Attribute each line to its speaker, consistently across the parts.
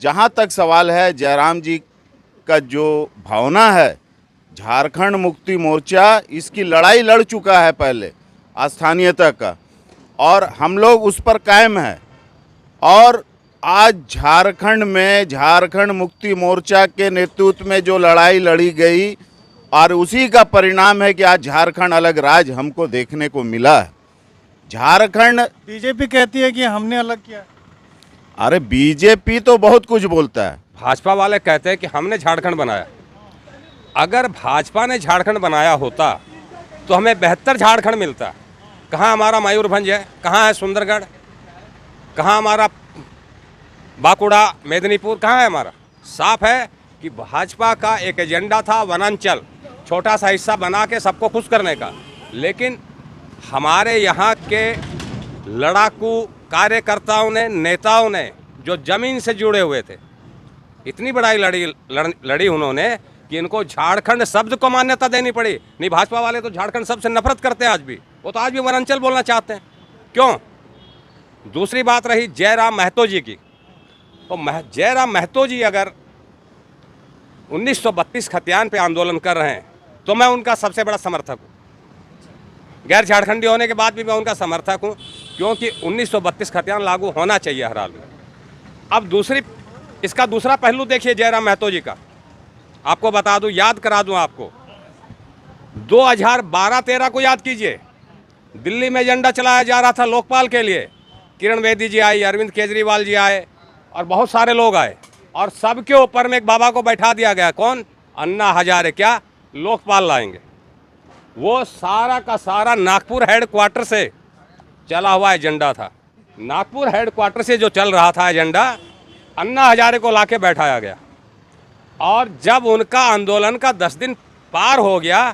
Speaker 1: जहाँ तक सवाल है जयराम जी का जो भावना है, झारखंड मुक्ति मोर्चा इसकी लड़ाई लड़ चुका है पहले स्थानीयता का, और हम लोग उस पर कायम हैं। और आज झारखंड में झारखंड मुक्ति मोर्चा के नेतृत्व में जो लड़ाई लड़ी गई और उसी का परिणाम है कि आज झारखंड अलग राज्य हमको देखने को मिला है। झारखंड
Speaker 2: बीजेपी कहती है कि हमने अलग किया।
Speaker 1: अरे बीजेपी तो बहुत कुछ बोलता है।
Speaker 3: भाजपा वाले कहते हैं कि हमने झारखंड बनाया। अगर भाजपा ने झारखंड बनाया होता तो हमें बेहतर झारखंड मिलता। कहाँ हमारा मयूरभंज है, कहाँ है सुंदरगढ़, कहाँ हमारा बांकुड़ा, मेदिनीपुर, कहाँ है हमारा? साफ है कि भाजपा का एक एजेंडा था वनांचल, छोटा सा हिस्सा बना के सबको खुश करने का। लेकिन हमारे यहाँ के लड़ाकू कार्यकर्ताओं ने, नेताओं ने जो ज़मीन से जुड़े हुए थे, इतनी बड़ाई लड़ी उन्होंने कि इनको झारखंड शब्द को मान्यता देनी पड़ी। नहीं, भाजपा वाले तो झारखंड शब्द से नफरत करते हैं आज भी, वो तो आज भी वनांचल बोलना चाहते हैं। क्यों? दूसरी बात रही जयराम महतो जी की, तो जयराम महतो जी अगर 1932 खतियान पे आंदोलन कर रहे हैं तो मैं उनका सबसे बड़ा समर्थक हूँ। गैर झारखंडी होने के बाद भी मैं उनका समर्थक हूँ, क्योंकि 1932 खतियान लागू होना चाहिए हर हाल में। अब इसका दूसरा पहलू देखिए जयराम महतो जी का, आपको बता दूं, याद करा दूं आपको, 2012-13 को याद कीजिए, दिल्ली में एजेंडा चलाया जा रहा था लोकपाल के लिए। किरण बेदी जी आई, अरविंद केजरीवाल जी आए और बहुत सारे लोग आए, और सबके ऊपर में एक बाबा को बैठा दिया गया। कौन? अन्ना हजारे। क्या लोकपाल लाएंगे? वो सारा का सारा नागपुर हेडक्वार्टर से चला हुआ एजेंडा था। नागपुर हेडक्वार्टर से जो चल रहा था एजेंडा, अन्ना हजारे को लाके बैठाया गया। और जब उनका आंदोलन का 10 दिन पार हो गया,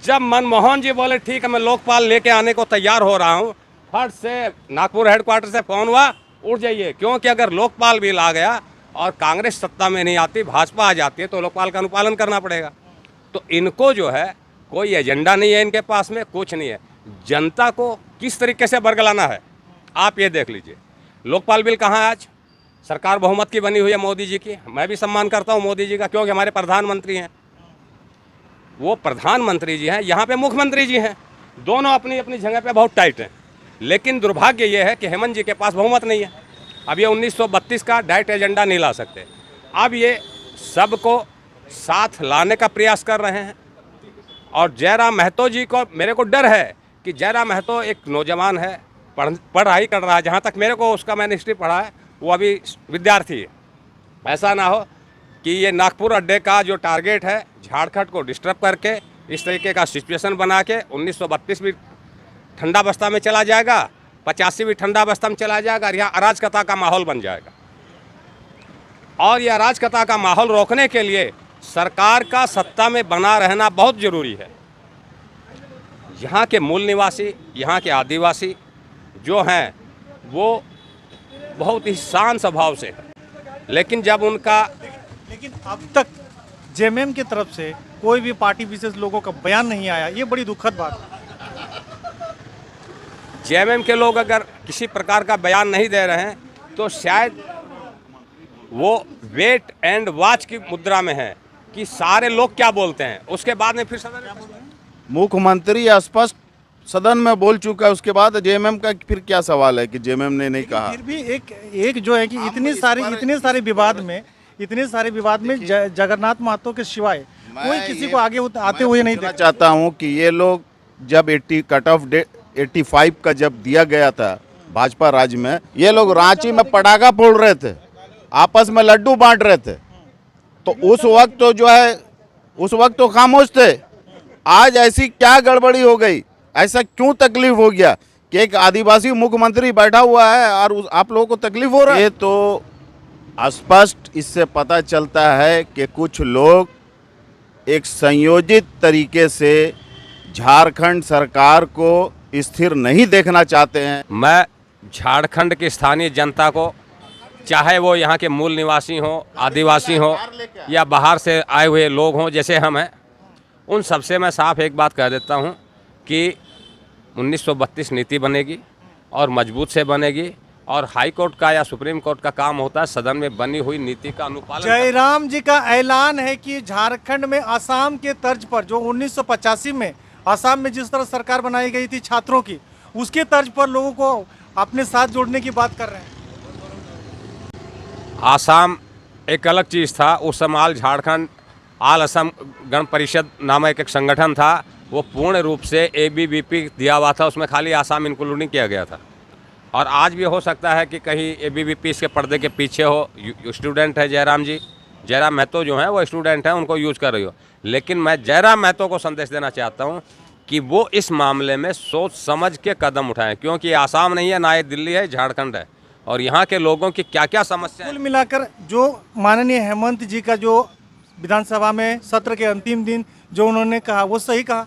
Speaker 3: जब मनमोहन जी बोले ठीक है मैं लोकपाल लेके आने को तैयार हो रहा हूँ, फट से नागपुर हेडक्वार्टर से फोन हुआ, उठ जाइए, क्योंकि अगर लोकपाल बिल आ गया और कांग्रेस सत्ता में नहीं आती, भाजपा आ जाती है, तो लोकपाल का अनुपालन करना पड़ेगा। तो इनको जो है कोई एजेंडा नहीं है, इनके पास में कुछ नहीं है। जनता को किस तरीके से बरगलाना है आप ये देख लीजिए। लोकपाल बिल कहाँ है आज? सरकार बहुमत की बनी हुई है मोदी जी की। मैं भी सम्मान करता हूँ मोदी जी का, क्योंकि हमारे प्रधानमंत्री हैं, वो प्रधानमंत्री जी हैं, यहाँ पे मुख्यमंत्री जी हैं, दोनों अपनी अपनी जगह पे बहुत टाइट हैं। लेकिन दुर्भाग्य ये है कि हेमंत जी के पास बहुमत नहीं है। अब ये 1932 का डाइट एजेंडा नहीं ला सकते। अब ये सबको साथ लाने का प्रयास कर रहे हैं। और जयराम महतो जी को, मेरे को डर है कि जयराम महतो एक नौजवान है, पढ़ाई कर रहा है, जहाँ तक मेरे को उसका मैंने हिस्ट्री पढ़ा है, वो अभी विद्यार्थी है। ऐसा ना हो कि ये नागपुर अड्डे का जो टारगेट है झारखंड को डिस्टर्ब करके इस तरीके का सिचुएशन बना के 1932 भी ठंडा बस्ता में चला जाएगा, 85 भी ठंडा बस्ता में चला जाएगा, और यहाँ अराजकता का माहौल बन जाएगा। और ये अराजकता का माहौल रोकने के लिए सरकार का सत्ता में बना रहना बहुत ज़रूरी है। यहाँ के मूल निवासी, यहाँ के आदिवासी जो हैं, वो बहुत ही शांत स्वभाव से है, लेकिन जब उनका
Speaker 2: लेकिन अब तक जेएमएम की तरफ से कोई भी पार्टी विशेष लोगों का बयान नहीं आया, ये बड़ी दुखद बात है।
Speaker 3: जेएमएम के लोग अगर किसी प्रकार का बयान नहीं दे रहे हैं तो शायद वो वेट एंड वॉच की मुद्रा में है कि सारे लोग क्या बोलते हैं, उसके बाद में फिर सदन में
Speaker 1: मुख्यमंत्री स्पष्ट सदन में बोल चुका है, उसके बाद जेएमएम का फिर क्या सवाल है कि जेएमएम ने नहीं कहा।
Speaker 2: फिर भी एक जो है कि इतने सारे विवाद में जगन्नाथ महतो के सिवाय कोई किसी को आगे आते हुए नहीं देखा।
Speaker 1: चाहता हूं कि ये लोग जब 85 का जब दिया गया था भाजपा राज्य में, ये लोग रांची में पटाखा फोड़ रहे थे, आपस में लड्डू बांट रहे थे, तो उस वक्त तो जो है उस वक्त तो खामोश थे। आज ऐसी क्या गड़बड़ी हो गई, ऐसा क्यों तकलीफ हो गया कि एक आदिवासी मुख्यमंत्री बैठा हुआ है और आप लोगों को तकलीफ हो रहा है? ये तो स्पष्ट इससे पता चलता है कि कुछ लोग एक संयोजित तरीके से झारखंड सरकार को स्थिर नहीं देखना चाहते हैं।
Speaker 3: मैं झारखंड की स्थानीय जनता को, चाहे वो यहाँ के मूल निवासी हों, आदिवासी हों, या बाहर से आए हुए लोग हों जैसे हम हैं, उन सबसे मैं साफ एक बात कह देता हूँ कि 1932 नीति बनेगी और मजबूत से बनेगी, और हाई कोर्ट का या सुप्रीम कोर्ट का काम होता है सदन में बनी हुई नीति का अनुपालन करना।
Speaker 2: जयराम जी का ऐलान है कि झारखंड में असम के तर्ज पर, जो 1985 में असम में जिस तरह सरकार बनाई गई थी छात्रों की, उसके तर्ज पर लोगों को अपने साथ जोड़ने की बात कर रहे हैं।
Speaker 3: आसाम एक अलग चीज़ था उस समय। झारखंड आल असम गण परिषद नामक एक संगठन था, वो पूर्ण रूप से ABVP दिया हुआ था, उसमें खाली आसाम इंक्लूडिंग किया गया था। और आज भी हो सकता है कि कहीं ABVP इसके पर्दे के पीछे हो। स्टूडेंट है जयराम जी, जयराम महतो जो हैं वो स्टूडेंट हैं, उनको यूज कर रही हो। लेकिन मैं जयराम महतो को संदेश देना चाहता हूँ कि वो इस मामले में सोच समझ के कदम उठाएं, क्योंकि ये आसाम नहीं है, ना ये दिल्ली है, झारखंड है। और यहाँ के लोगों की क्या क्या समस्या है।
Speaker 2: कुल मिलाकर जो माननीय हेमंत जी का जो विधानसभा में सत्र के अंतिम दिन जो उन्होंने कहा वो सही कहा।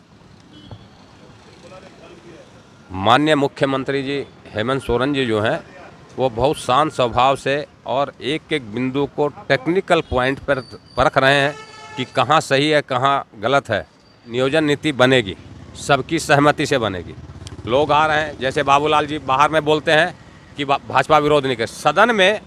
Speaker 3: माननीय मुख्यमंत्री जी हेमंत सोरेन जी जो हैं वो बहुत शांत स्वभाव से और एक एक बिंदु को टेक्निकल पॉइंट पर परख रहे हैं कि कहाँ सही है कहाँ गलत है। नियोजन नीति बनेगी, सबकी सहमति से बनेगी। लोग आ रहे हैं, जैसे बाबूलाल जी बाहर में बोलते हैं कि भाजपा विरोध नहीं कर। सदन में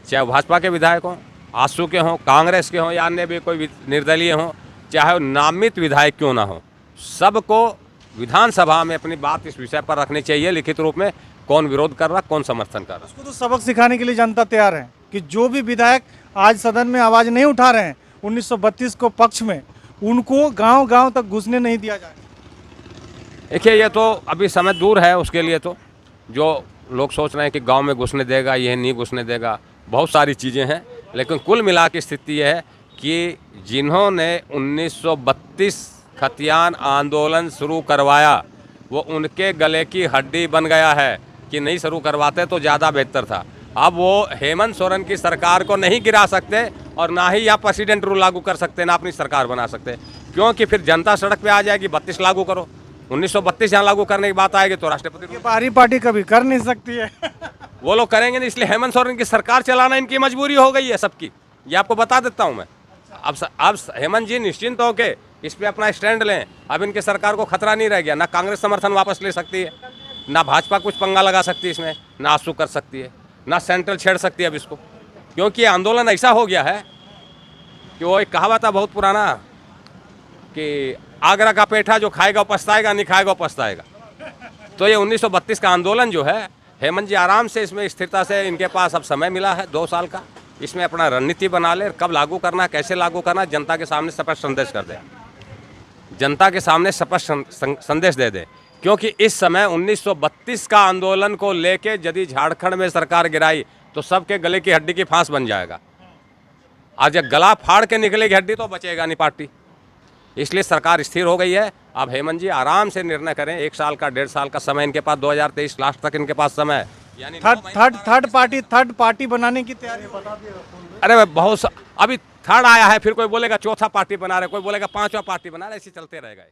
Speaker 3: चाहे भाजपा के विधायक हों, आजसू के हों, कांग्रेस के हों या अन्य भी कोई निर्दलीय हों, चाहे वो नामित विधायक क्यों ना हो, सबको विधानसभा में अपनी बात इस विषय पर रखनी चाहिए लिखित रूप में। कौन विरोध कर रहा, कौन समर्थन कर रहा।
Speaker 2: उसको तो सबक सिखाने के लिए जनता तैयार है कि जो भी विधायक आज सदन में आवाज नहीं उठा रहे हैं 1932 को पक्ष में, उनको गांव-गांव तक घुसने नहीं दिया जाए।
Speaker 3: देखिए ये तो अभी समय दूर है उसके लिए। तो जो लोग सोच रहे हैं कि गांव में घुसने देगा, यह नहीं घुसने देगा, बहुत सारी चीज़ें हैं। लेकिन कुल मिला के स्थिति यह है कि जिन्होंने 1932 खतियान आंदोलन शुरू करवाया वो उनके गले की हड्डी बन गया है कि नहीं शुरू करवाते तो ज़्यादा बेहतर था। अब वो हेमंत सोरेन की सरकार को नहीं गिरा सकते और ना ही यहाँ प्रेसिडेंट रूल लागू कर सकते, ना अपनी सरकार बना सकते, क्योंकि फिर जनता सड़क पे आ जाएगी। 32 लागू करो, 1932 यहाँ लागू करने की बात आएगी तो राष्ट्रपति
Speaker 2: ये बाहरी पार्टी कभी कर नहीं सकती है।
Speaker 3: वो लोग करेंगे नहीं, इसलिए हेमंत सोरेन की सरकार चलाना इनकी मजबूरी हो गई है सबकी। ये आपको बता देता हूँ मैं। अब हेमंत जी निश्चिंत होके इस पे अपना स्टैंड लें। अब इनके सरकार को खतरा नहीं रह गया, ना कांग्रेस समर्थन वापस ले सकती है, ना भाजपा कुछ पंगा लगा सकती है इसमें, ना आंसू कर सकती है, ना सेंट्रल छेड़ सकती है अब इसको। क्योंकि ये आंदोलन ऐसा हो गया है कि वो एक कहावत है बहुत पुराना कि आगरा का पेठा जो खाएगा वो पछताएगा, नहीं खाएगा वो पछताएगा। तो ये 1932 का आंदोलन जो है, हेमंत जी आराम से इसमें स्थिरता से, इनके पास अब समय मिला है 2 साल का, इसमें अपना रणनीति बना ले। कब लागू करना, कैसे लागू करना, जनता के सामने स्पष्ट संदेश कर दे, जनता के सामने स्पष्ट संदेश दे दे। क्योंकि इस समय 1932 का आंदोलन को लेके यदि झारखंड में सरकार गिराई तो सबके गले की हड्डी की फांस बन जाएगा। आज जब गला फाड़ के निकलेगी हड्डी तो बचेगा नहीं पार्टी। इसलिए सरकार स्थिर हो गई है। अब हेमंत जी आराम से निर्णय करें। 1 साल का 1.5 साल का समय इनके पास, 2023 लास्ट तक इनके पास समय है। यानी
Speaker 2: थर्ड पार्टी बनाने की तैयारी बता दिए।
Speaker 3: अरे बहुत अभी थर्ड आया है, फिर कोई बोलेगा चौथा पार्टी बना रहे, कोई बोलेगा 5वां पार्टी बना रहे, ऐसे चलते रहेगा।